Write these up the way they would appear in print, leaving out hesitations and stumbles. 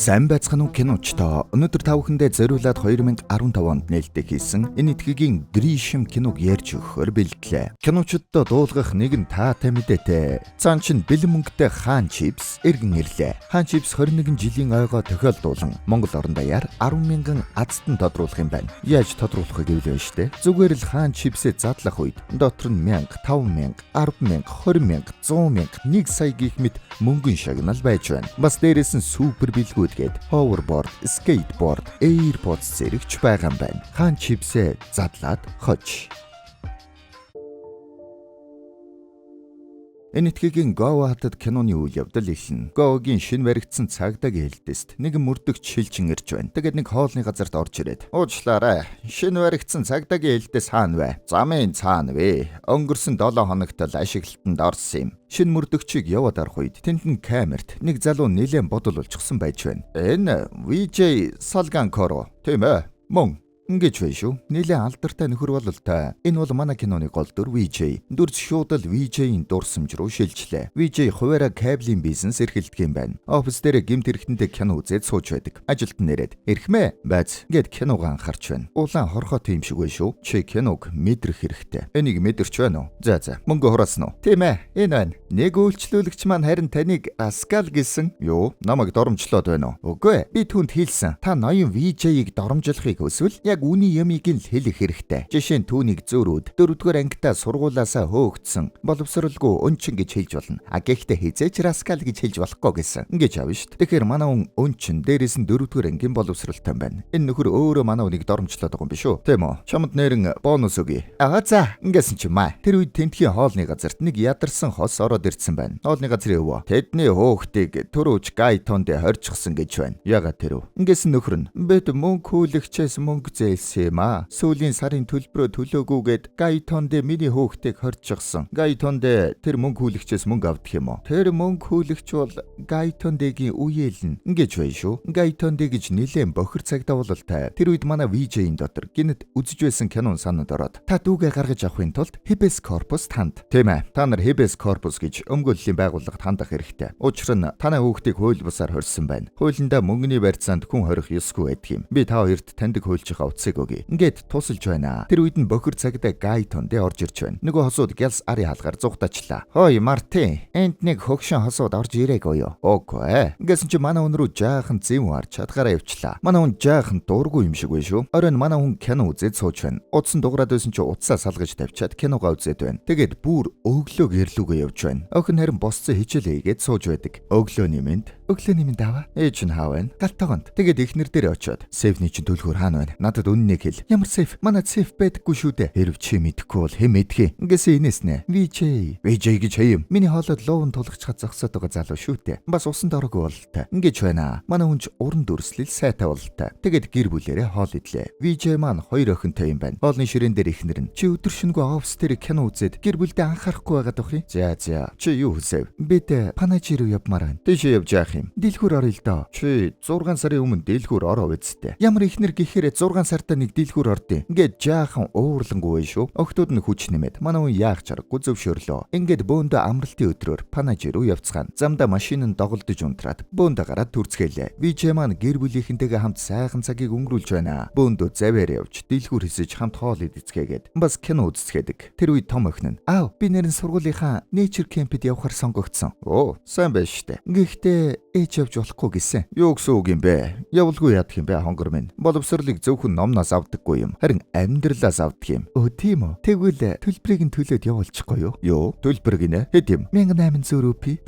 Сайн байцгаана уу киночтой. Өнөөдөр та бүхэндээ зориулаад 2015 онд нээлттэй хийсэн энэ этгээгийн Гришим киног ярьж өгөхөөр бэлдлээ. Киночдод дуулгах нэгэн таатай мэдээтэй. Цаан чин бэлэн мөнгөтэй Хаан Чипс эргэн ирлээ. Хаан Чипс 21 жилийн ойгоо тохиолдуулан Монгол орон даяар 10 мянган азтан тодруулах юм байна. Яаж тодруулахыг гэвэл штэ. Зүгээр л Хаан Чипсээ задлах үед дотор нь 1000, 5000, 10000, 20000, 100000, 1 сая гэх мэт мөнгөн шагнал байж байна. Бас дээрээс нь супер бэлгүүдгээд hoverboard, skateboard, airpods зэрэгч байгаа юм байна. Хаан Чипсээ задлаад хож. Энэ этгээгийн Гоа хатад киноны үйл явдал ихнэ. Гоагийн шинэ баригдсан цагдаагийн хэлтэст нэгэн мөрдөгч шилжин ирж байна. Тэгээд нэг хоолны газарт орж ирээд "Уучлаарай. Шинэ баригдсан цагдаагийн хэлтэс хаана вэ?" "Замын цаана вэ. Өнгөрсөн 7 хоногт л ашиглалтанд орсон юм." Шинэ мөрдөгчийг яваад арах үед тэнд нь камерт нэг залуу нэлээд бодол болчихсон байж байна. "Энэ VJ Salgankoro тийм ээ? Мөн ингэж байна шүү. Нилээн алдартай нөхөр бол та. Энэ бол манай киноны гол дүр VJ. Дүрс шууд л VJ-ийн дурсамж руу шилжлээ. VJ хуваараа кабелийн бизнес эрхэлдэг юм байна. Офис дээр гэмт хэрэгтэндээ кино үзээд сууж байдаг. Ажилтан нэрээд "Ирхмээ байц" гэд киног анхаарч байна. Улаан хорхотой юм шиг байна шүү. Чи киног мэдрэх хэрэгтэй. Энийг мэдэрч байна уу? За. Мөнгө хураасан уу? Тийм ээ. Энэ байна. Нэг үйлчлүүлэгч маань харин таныг Аскал гэсэн. Юу? Намайг доромжлоод байна уу? Үгүй. Би түүнд хэлсэн. Та ноён VJ-ийг доромжлохыг хүсвэл яг үний ямиг нь л хэлэх хэрэгтэй. Жишээ нь түүнийг зөөрөөд 4-р ангитаа сургуулаасаа хөөгдсөн боловсралгүй өнчин гэж хэлж болно. Гэхдээ хизээч Раскал гэж хэлж болохгүй гэсэн. Ингэж аав шүү дээ. Тэгэхээр манай хүн өнчин дээрээс нь 4-р ангийн боловсралтай байна. Энэ нөхөр өөрөө манай хүнийг доромжлоод байгаа юм биш үү? Тийм үү? Чамд нэрэн бонус өгье. За. Ингэсэн чи маа. Тэр үед тентхийн хоолны газарт нэг ядарсан хос ороод ирсэн байна. Хоолны газрын өвөө тэдний хөөхтийг төрөөж гайтонд хорчихсон гэж байна. Ягаад тэр үү? Ингэсэн нөхөр нь "Бид мөнгө хүлэгчээс мөнгө зээлсэн юм аа. Сүүлийн сарын төлбөрөө төлөөгүйгээд гайтонд миний хөөхтийг хорчихсон. Гайтонд тэр мөнгө хүлэгчээс мөнгө авдаг юм уу? Тэр мөнгө хүлэгч бол гайтондгийн үеэлнэ." Ингэж байна шүү. Гайтонд гэж нэлээд бохир цагдаа бололтой. Тэр үед манай VJ-ийн дотор гинэт үзэж байсан кинон санаад ороод "Та дүүгээ гаргаж авахын тулд Habeas Corpus танд." "Тийм ээ. Та нар Habeas Corpus гэж өмгөөллийн байгууллагад хандах хэрэгтэй. Учир нь танай хүүхдийг хууль бусаар хорьсон байна. Хуулиндаа мөнгөний барьцаанд хүн хорих ёсгүй байдаг юм. Би та хоёрт таньдаг хуульчийнхаа утсыг өгье." Ингээд тусалж байна. Тэр үед нь бохир цагдаа Гайтонд орж ирж байна. Нөгөө хосууд Гялс ари хаалгаар зугтаачлаа. "Хой Мартин, энд нэг хөгшин хосууд орж ирээгүй юу?" "Үгүй." Ингэсэн чи манай хүн рүү жаахан зэм харж чадгаараа явчлаа. Манай хүн жаахан дургүй юм шиг байна шүү. Оройн манай хүн кино үзээд сууж байна. Утсан дуграад байсан чи утсаа салгаж тавьчаад киногоо үзээд байна. Тэгээд бүр өглөө гэрлүүгээ явж байна. Охин харин босцсон хичээлээ хийгээд сууж байдаг. Өглөөний мэнд аваа. Ээж нь хаа байна? Галтогонд. Тэгээд эхнэр дээр очиод "Сейфний чин төлхөр хаана байна? Надад үннийг хэл." "Ямар сейф? Манай сейф байдаггүй шүү дээ." "Хэрв чи мэдэхгүй бол хэн мэдхий?" Ингэсэн инээс нэ. VJ гэж хэм. Миний хоолойд луун тулгачхад зогсоод байгаа залуу шүү дээ. Бас усанд ороогүй бололтой. Ингэж байна. Манай хүнч уран дүрслэл сайтай бололтой. Тэгээд гэр бүлэрээ хоол идлээ. VJ маань 2 охинтой юм байна. Хоолны ширээн дээр эхнэр нь "Чи өдөр шөнөгүй офс дээр кино үзээд гэр бүлдээ анхаарахгүй байгаад бах юм." За. "Чи юу хүсэв?" "Бид Панажи руу явмаар байна." "Тийшээ явж яах юм?" "Дэлгүүр орё л доо." "Чи 6 сарын өмнө дэлгүүр ороо үсттэй." "Ямар ихнэр гэхээр 6 сартаа нэг дэлгүүр ордیں۔ Ингээд жаахан уурлангуй шүү. Охтууд нь хүч нэмээд манай хүн яах чаргагүй зөвшөөрлөө. Ингээд бөөндө амралтын өдрөөр Панажи руу явцгаана. Замда машин нь доголдож унтраад бөөндө гараад түрцгээлээ. VJ маань гэр бүлийнхэнтэйгээ хамт сайхан цагийг өнгөрүүлж байна. Бөөндө завээр явж дэлгүүр хэсэж хамт хоол идэцгээгээд бас кино үзцгээдэг. Тэр үед том охин нь "Аав, би нэрэн сургуулийнхаа Nature Camp-д явахаар сонгогдсон." "Оо, сайн байна штэ. Гэхдээ ээж явж болохгүй гэсэн." "Юу гэсэн үг юм бэ? Явуулгүй яадах юм бэ хонгор минь? Боловсролыг зөвхөн номноос авдаггүй юм. Харин амьдралаас авдаг юм." "Өө тийм үү? Тэгвэл төлбөрийг нь төлөөд явуулчихгүй юу?" "Юу? Төлбөр гинэ? Хэд юм?" 1800 рупи.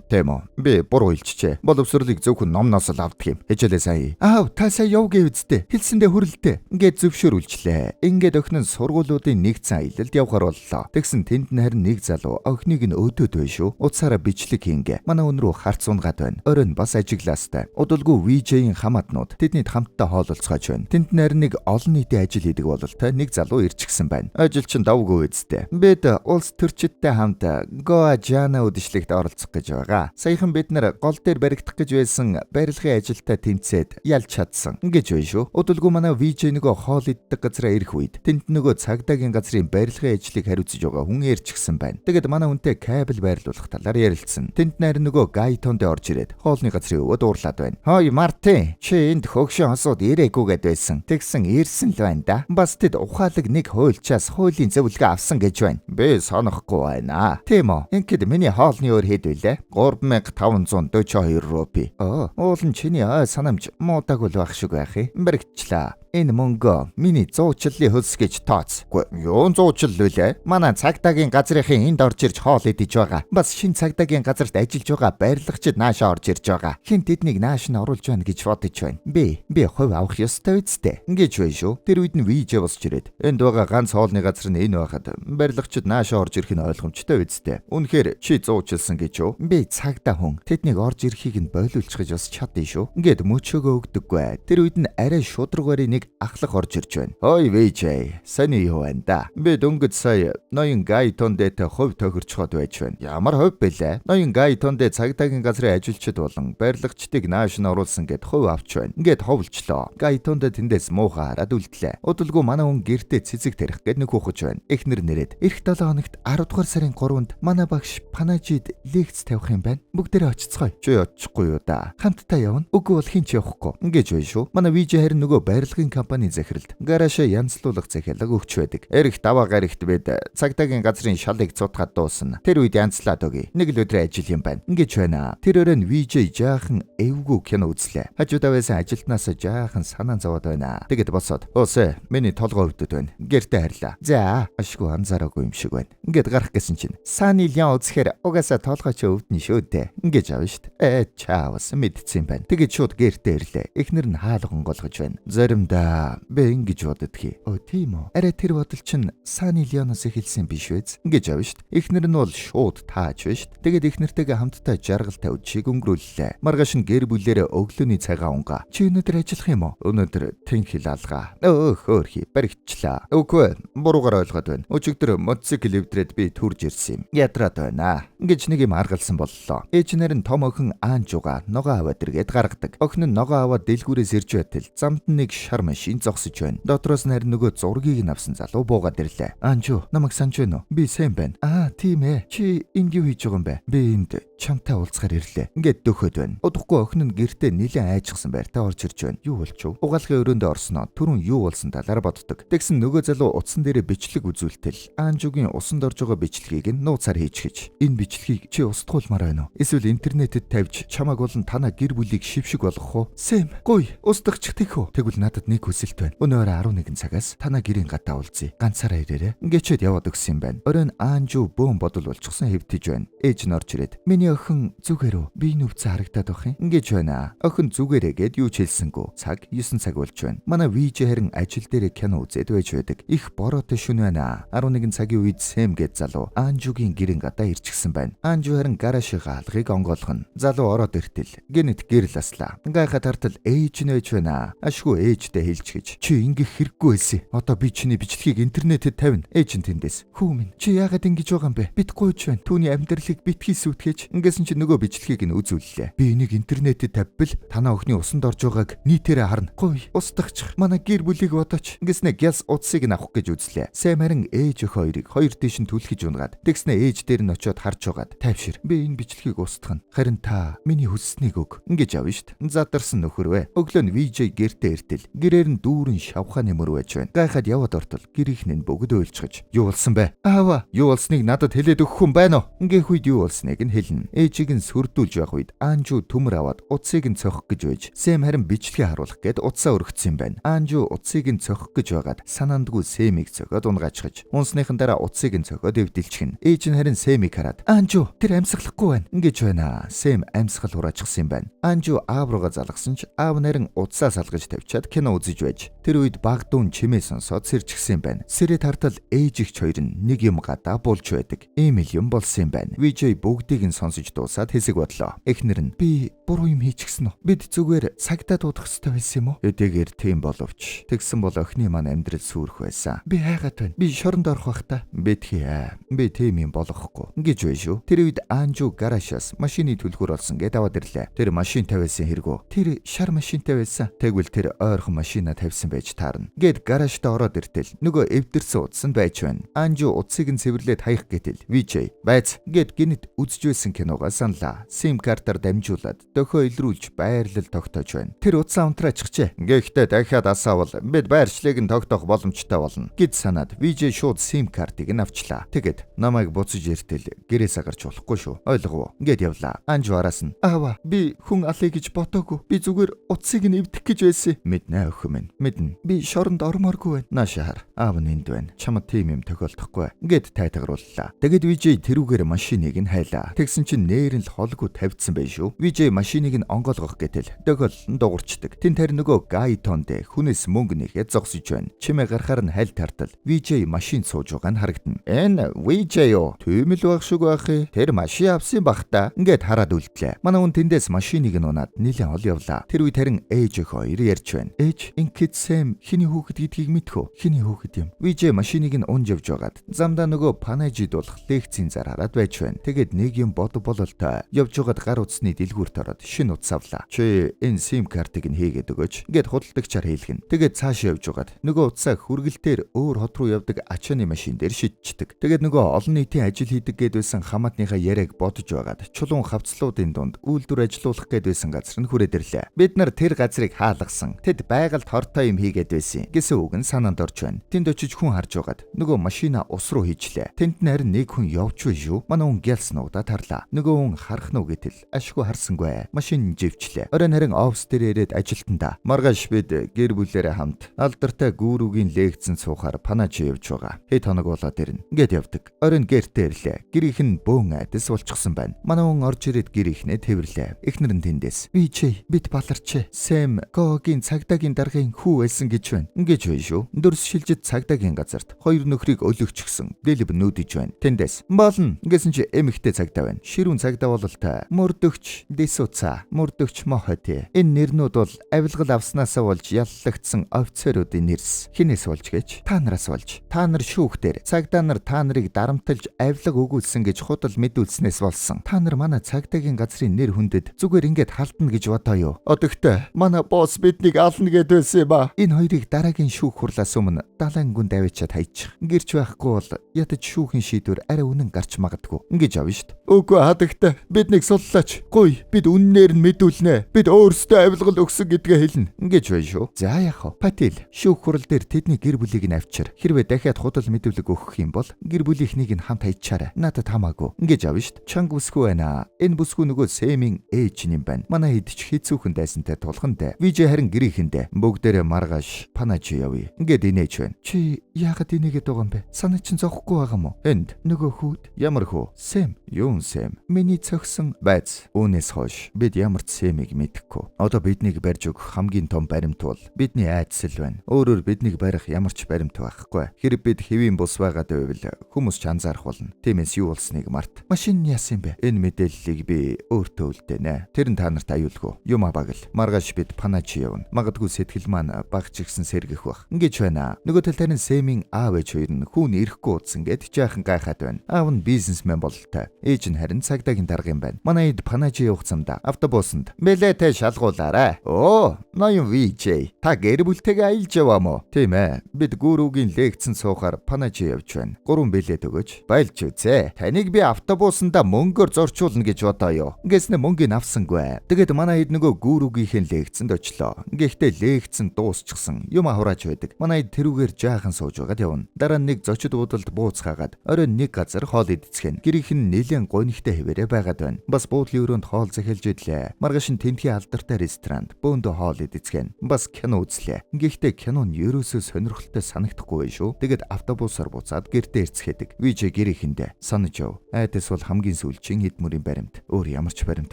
Тийм үү. Би буруу хэлчихжээ. Боловсролыг зөвхөн номноос л авдаг юм. Хичээлээ сайн. "Аав, та сая явгээ үсттэй. Хэлсэндээ хүрэлтэй." Ингээд зөвшөөрүүлчлээ. Ингээд охин нь сургуулиудын нэгдсэн аялалд явахаар боллоо. Тэгсэн тэнд нь харин нэг залуу охиныг нь өдөөд байна шүү. Утсаараа бичлэг хийнгээ. Манай хүн рүү харц унгаад байна. Оройн бас ажиглаастай. Удалгүй VJ-ийн хамаатнууд тэднийд хамтдаа хоололцоож байна. Тэнд нь харин нэг олон нийтийн ажил хийдэг бололтой нэг залуу ирчихсэн байна. Ажилчин давгүй үсттэй. "Бид улс төрчидтэй хамт Гоа Жана үдэшлэгт оролцох гэж байгаа. Саяхан бид нар гол дээр баригдах гэж байсан барилгын ажилтай тэнцээд ялж чадсан." Ингэж байна шүү. Удалгүй манай VJ нөгөө хоол иддэг газараа ирэх үед тэнд нөгөө цагдаагийн газрын барилгын ажлыг хариуцж байгаа хүн ирчихсэн байна. Тэгээд манай хүнтэй кабель байрлуулах талаар ярилцсан. Тэнд нарийн нөгөө Гайтонд орж ирээд хоолны газрын өвөө дуурлаад байна. Хой Мартин, чи энд хөгшин хосууд ирээгүйгээд байсан. Тэгсэн ирсэн л байна да. Бас тэд ухаалаг нэг хуульчаас хуулийн зөвлөгөө авсан гэж байна. Би санахгүй байна. Тийм үү. Ингээд миний хоолны өөр хэд вүлээ? 3542 рупи. Уул нь чиний санамж муудаг л байх шиг байх юм. Бэрхчлээ. Энэ мөнгө миний зуучлалын хөлс гэж тооц. Юу зуучлал вүлээ? Манай цагдаагийн газрынхын энд орж ирж хоол идэж байгаа. Бас шинэ цагдаагийн газарт ажиллаж байгаа байрлагчид наашаа орж ирж байгаа. Хэн тэднийг нааш нь оруулж байна гэж бодож байна. Би хувь авах ёстой үсттэй. Ингэж байна шүү. Тэр үед нь виж босч ирээд энд байгаа ганц хоолны газар нь энэ байхад байрлагчид наашаа орж ирэх нь ойлгомжтой үсттэй. Үнэхээр чи зуучлсан гэж юу? Би цагдаа хүн. Тэднийг орж ирэхийг нь бойлуулчихж бас чадъя шүү. Ингээд мөчөөгөө өгдөггүй. Тэр үед нь арай шударгаарыг нэг ахлах орж ирж байна. Ой вэжэй, сони юу байна да? Би дөнгөж сая ноён Гайтондтэй хувь тохирчход байж байна. Ямар хувь бэлээ? Ноён Гайтондэ цагдаагийн газрын ажилчид болон байрлагчдыг нааш нь оруулсан гэд хувь авч байна. Ингээд ховлчлоо. Гайтондэ тэндээс муухай хараад үлдлээ. Удалгүй манай хүн гэртээ цэцэг тарих гэд нэг ухаж байна. Эхнэр нэрээд эх 7 хоногт 10 дугаар сарын 3-нд манай багш Панажид лекц тавих юм байна. Бүгдээрээ очицгоё. Чи очихгүй юу да? Хамтдаа явна. Үгүй бол хин ч явахгүй. Ингэж байна шүү. Манай виж харин нөгөө байрлагын компани захиралд гараашаа янзлуулах захиалга өгч байдаг. Эрэх даваа гарагт бид цагдаагийн газрын шалыг цутгаад дуусна. Тэр үед янзлаад өгье. Нэг л өдрийн ажил юм байна. Ингэж байна. Тэр өрөө нь виж жаахан эвгүй кино үзлээ. Хажуудаа байсан ажилтнаас жаахан санаа зовоод байна. Тэгэд босоод "Өөсөө, миний толгой өвдөд байна. Гэртээ харьлаа." "За, ашгүй анзаараагүй юм шиг байна." Ингээд гарах гэсэн чинь Сани Лян үзэхээр угаасаа толгой ч өвдөн шүү дээ. Ингэж аав штт. Чаавс мэдсэн байна. Тэгэд шууд гэртээ ирлээ. Эхнэр нь хаалган голгож байна. Заримдаа би ингэж боддгий. Тийм үү. Арай тэр бодол чинь Сани Ляноос эхэлсэн биш үз? Ингэж аав штт. Эхнэр нь бол шууд тааж байна штт. Тэгэд эхнэртэйгээ хамтдаа жаргал тавьж чиг өнгөрүүллээ. Маргааш нь гэр бүлээрээ өглөөний цагаа унгаа. Чи өнөөдөр ажиллах юм уу? Өнөөдөр тэнхил алгаа. Хөөрхи баригчлаа. Үгүй, буруугаар ойлгоод байна. Өчигдөр мотоцикл эвдрээд би төрж ирсэн юм. Ядраад байна. Ингэж нэг юм аргалсан боллоо. Ээж нар нь том охин Аанжуга ногоо аваад иргээд гаргадаг. Охин нь ногоо аваад дэлгүүрээс ирж байтал замд нэг шар машин зогсож байна. Дотроос нь харин нөгөө зургийг нь авсан залуу буугаад ирлээ. "Аанжу, намайг санаж байна уу? Би сайн байна." Тийм ээ. Чи энд юу хийж байгаа юм бэ?" "Би энд чамтай уулзахаар ирлээ." Ингээд дөхөд байна. Удахгүй охин нь гэртээ нилээн айжсан байртаа орж ирж байна. Юу болч вэ? Угаалгын өрөөндөө орсноо түрүүн юу болсон талаар боддог. Тэгсэн нөгөө залуу утсан дээрээ бичлэг үзүүлтэл Аанжугийн усанд орж байгаа бичлэгийг нь нууцаар хийчихэж, "Энэ бичлэгийг чи устгуулмаар байна уу? Эсвэл интернетэд тавьж чамаг болон танаа гэр бүлийг шившиг болгох уу?" "Сэм, гуй, устгахчих тийхүү. Тэгвэл надад нэг хүсэлт байна. Өнөөр 11 цагаас танаа гэрийн гадаа уулзъя. Ганцаараа ирээрэй." Ингээчээд яваад өгсөн юм байна. Оройн Аанжу бөөн бодол болчихсон хэвтэж байна. Ээж нь орж ирээд "Миний охин зүгээр үү? Би нүвцэн харагдаад байх юм." Ингэж байна. Охин зүгээрээгээд юу ч хэлсэнгүй. Цаг 9 цаг болж байна. Манай виж харин ажил дээр кино үзээд байж байдаг. Их бороотой шөнө байна. 11 цагийн үед Сэм гээд залуу Аанжугийн гэрийн гадаа ирчихсэн байна. Аанжу харин гараашийн хаалгыг онгойлгоно. Залуу ороод иртэл гэнэт гэрэл аслаа. Гайхаад тартал ээж нь байж байна. Ашгүй ээжтэй хэлж гэж "Чи ингэх хэрэггүй байсан. Одоо би чиний бичлэгийг интернетэд тавина." Ээж нь тэндээс "Хүү минь, чи яагаад ингэж байгаа юм бэ? Битггүй ч байна. Түүний амьдралыг битгий сүтгэж." Ингэсэн чи нөгөө бичлэгийг нь үзүүллээ. "Би энийг интернетэд тавьбал танаа охины усанд орж байгааг нийтээрээ харна. Гуй, устгахчих. Манай гэр бүлийг бодооч." Ингэснэ гяс утсыг нь авах гэж үзлээ. Сэм харин ээж өх хоёрыг хоёр тийш нь түлхэж унгаад. Тэгснэ ээж дээр нь очиод харж байгаад "Тайвшир. Би энэ бичлэгийг устгана. Харин та миний хүсснийг өг." Ингэж авна штт. Задарсан нөхөрвэ. Өглөө нь виж гэртээ иртэл гэрээр нь дүүрэн шавхааны мөр байж байна. Гайхаад яваад ортол гэрийнх нь бүгд уйлчгаж "Юу болсон бэ?" "Аава, юу болсныг надад хэлээд өгөх хүн байна уу?" Инgeэх үед юу болсныг нь хэлнэ. Ээжийг нь сүрдүүлж явах үед Аанжу төмөр аваад утсыг нь цохих гэж байж Сэм харин бичлэгээ харуулах гээд утсаа өргөцсөн юм байна. Аанжу утсыг нь цохих гэж байгаад санаандгүй Сэмийг цохиод унгаачгаж унсныхан дараа утсыг нь цохиод эвдэлчихнэ. Ээж нь харин Сэмийг хараад "Аанжу, тэр амьсгалахгүй байна." Ингэж байна. Сэм амьсгал хураачсан юм байна. Аанжу аав руугаа залгасан ч аав нарийн утсаа салгаж тавьчаад кино үзэж байж. Тэр үед баг дүүн чимээ сонсоод сэрчихсэн юм байна. Сэрээ тартал ээж ихч хоёр нь нэг юм гадаа булж байдаг. Ийм л юм болсон юм байна. Виж бүгдийг нь сонсож дуусаад хэсэг бодлоо. Эхнэр нь "Би буруу юм хийчихсэн үү? Бид зүгээр цагтаа дуудах ёстой байсан юм уу?" "Эдгээр тийм боловч тэгсэн бол охины маань амьдрал сүрэх байсан. Би хайгаад байна. Би шоронд орох бах та." "Битгий. Би тийм юм болохгүй." Гэж байна шүү. Тэр үед Аанжу гараашаас машины түлхүүр олсон гээд аваад ирлээ. Тэр машин тавиасан хэрэггүй. Тэр шар машинтай байсан. Тэгвэл тэр ойрхон машина тавьсан байж таарна. Гээд гарааштай ороод иртэл нөгөө эвдэрсэн утас нь байж байна. Аанжу утсыг нь цэвэрлээд хаях гэтэл "Виж, байц" гээд гинэт үзэж байсан киногоо саналаа. Сим карт утсаатаар дамжуулаад дохио илрүүлж байрлал тогтоож байна. Тэр утсаа унтраачихжээ. Гэхдээ дахиад асаавал бид байршлыг нь тогтоох боломжтой болно гэд санаад VJ шууд SIM картыг нь авчлаа. Тэгэд намайг буцаж иртэл гэрээсээ гарч болохгүй шүү. Ойлгов уу? Гэд явлаа. Анжу араас нь аава би хүн алъя гэж бодоогүй. Би зүгээр утсыг нь эвдэх гэж байсан. Мэднэ өхөө минь. Мэднэ. Би шоронд ормооргүй байна. Наашаа хар. Аав нь энд байна. Чамд тийм юм тохиолдохгүй. Гэд тайтгарууллаа. Тэгэд VJ тэрүүгээр машиныг нь хайлаа. Тэгсэн чинь нээр нь л холгүй тавьдсан байх шүү. VJ машиныг нь онгоолгох гэтэл дохиол нь дуурчдаг. Тэн тэр нөгөө гайтонд хүнээс мөнгө нэхэд зогсож байна. Чимээ гарахаар нь хайлт тартал VJ машин сууж байгаа нь харагдана. Энэ VJ юу? Тийм л байх шиг байх. Тэр машин авсан бах та. Ингээд хараад үлдлээ. Манай хүн тэндээс машиныг нь унаад нилээн ол явлаа. Тэр үед харин ээж хоёр ярьж байна. Ээж ингээд Сэм хиний хүүхэд гэдгийг мэдхүү. Хиний хүүхэд юм. VJ машиныг нь унж явж байгаад замдаа нөгөө панажид болох лекцийн зар хараад байж байна. Тэгээд нэг юм бололтой. Явж байгаад гар утасны дэлгүүрт ороод шин утас авлаа. Чи энэ SIM картыг нь хийгээд өгөөч. Ингээд худалдагчаар хэлгэн. Тэгээд цаашаа явж байгаад нөгөө утсаа хүргэлтээр өөр хот руу явдаг ачааны машин дээр шидчихдэг. Тэгээд нөгөө олон нийтийн ажил хийдэг гэд байсан хамаатныхаа яриаг бодож байгаад чулуун хавцлуудын дунд үйлдвэр ажилуулах гэд байсан газар нь хүрээд ирлээ. Бид нар тэр газрыг хаалгасан. Тэд байгальд хортой юм хийгээд байсан гэсэн үг нь санаанд орж байна. Тэнд очиж хүн харж байгаад нөгөө машина ус руу хийчлээ. Тэнд нь харин нэг хүн явж байна шүү. Манай хүн гялснуудаа тарлаа. Нөгөө хүн харах нь гэтэл ашгүй харсангүй. Машин живчлээ. Оройн харин офс дээр ирээд ажилтнаа. Маргааш бид гэр бүлээрээ хамт алдартай гүүрүүгийн лекцэн суухаар панаж явж байгаа. Хэд хоног болоод ирнэ. Ингээд явдаг. Оройн гэртээ ирлээ. Гэрийнх нь бөөн айдас болчихсон байна. Манай хүн орж ирээд гэрийнхнээ тэрвэрлээ. Эхнэр нь тэндээс VJ бид баларч Сэм Гогийн цагдаагийн даргын хүү байсан гэж байна. Ингэж байна шүү. Дөрс шилжид цагдаагийн газарт хоёр нөхрийг өлөгчгсөн. Дэлб нүдэж байна. Тэндээс болно гэсэн чи эмэгтэй цагдаа байна. Ширүүн цагдаа бололтой. Мөрдөгч Дисуца, мөрдөгч Мохоти. Энэ нэрнүүд бол авилгал авснаасаа болж яллагдсан офицеруудын нэрс. Хинээс болж гэж? Та нараас болж. Та нар шүүхтэр цагдаа нар та нарыг дарамталж авилга өгүүлсэн гэж худал мэдүүлснээс болсон. Та нар манай цагдаагийн газрын нэр хүндэд зүгээр ингээд халдна гэж бодоо юу? Одогтой манай босс биднийг ална гэд байсан юм ба. Энэ хоёрыг дараагийн шүүх хурлаас өмнө далайн гүнд авчиад хайчих. Гэрч байхгүй бол ядаж шүүхийн шийдвэр арай үнэн гарч магадгүй. Ингэж авна шүү дээ. Үгүй хадагтай биднийг суллаач. Гуй бид үннээр нь мэдүүлнэ. Бид өөрсдөө авилгал өгсөн гэдгээ хэлнэ. Ингэж байна шүү. За яах вэ? Патил шүүх хурал дээр тэдний гэр бүлийг нь авчир. Хэрвээ дахиад худал мэдүүлэг өгөх юм бол гэр бүлийнхнийг нь хамт хайчаарай. Надад хамаагүй. Ингэж авна шүү дээ. Чанга бүсгүй байна. Энэ бүсгүй нөгөө Сэмийн ээж юм байна. Манай хэд ч хэцүүхэн дайсантай тулхантай. VJ харин гэрийнхэндээ бүгдээрээ маргааш панаж явъя. Ингээд инээж байна. Чи яагаад инээгээд байгаа юм бэ? Санаа чинь зовхгүй байгаа мó? Энд нөгөө хүүд ямар хүү? Сэм. Юун Сэм? Миний цогсон байц. Үүнээс хойш бид ямар ч Сэмийг мэдэхгүй. Одоо биднийг барьж өгөх хамгийн том баримт бол бидний айдас л байна. Өөрөөр биднийг барих ямар ч баримт байхгүй. Хэрэг бид хэвийн бус байгаад байвал хүмүүс ч анзаарах болно. Тиймээс юу болсныг март. Машин яасан бэ? Энэ мэдээллийг би өөртөө үлдээнэ. Тэр нь та нарт аюулгүй. Юм абаг л. Маргааш бид панаж явна. Магадгүй сэтгэл маань багч гисэн сэргэх бах. Ингэж байна. Нөгөө талаар нь Сэмийн аав ээж хоёр нь хүүн ирэхгүй удсан гэд жаахан гайхаад байна. Аав нь бизнесмен бололтой. Ээж нь харин цагдаагийн дарга юм байна. Манай хэд панаж явах замда автобусанд билетээ шалгуулаарай. Оо, ноён VJ. Та гэр бүлтэйгээ аялж яваа мó? Тийм ээ. Бид гүүрүүгийн лекцэн суухаар панаж явж байна. 3 билет өгөөч. Байлж үзье. Таныг би автобусанда мөнгөөр зорчуулна гэж бодоо юу? Гэснэ мөнгөний авсангүй. Тэгээд манай хэд нөгөө гүүрүүгийнхээ лекцэнд очлоо. Гэхдээ лекцэн дуусчихсан. Юм хурааж байдаг. Манай хэд тэрүүгээр жаахан сууж байгаад явна. Дараа нь нэг зочид буудалд бууцгаагаад оройн нэг газар хоол идцгэн. Гэрийнх нь нэлээд гонигтай хэвээрээ байгаад байна. Бас буудлын өрөөнд хоол захиалж идлээ. Маргааш нь тентхий алдартай ресторанд бөөндөө хоол идцгэн. Бас кино үзлээ. Гэхдээ кино нь ерөөсөө сонирхолтой санагдахгүй байх шүү. Тэгээд автобусаар буцаад гэртээ ирцгээдэг. VJ гэрийнхэндээ санаж яв. Айдас бол хамгийн сүүлчийн хэд мөрийн баримт. Өөр ямар ч баримт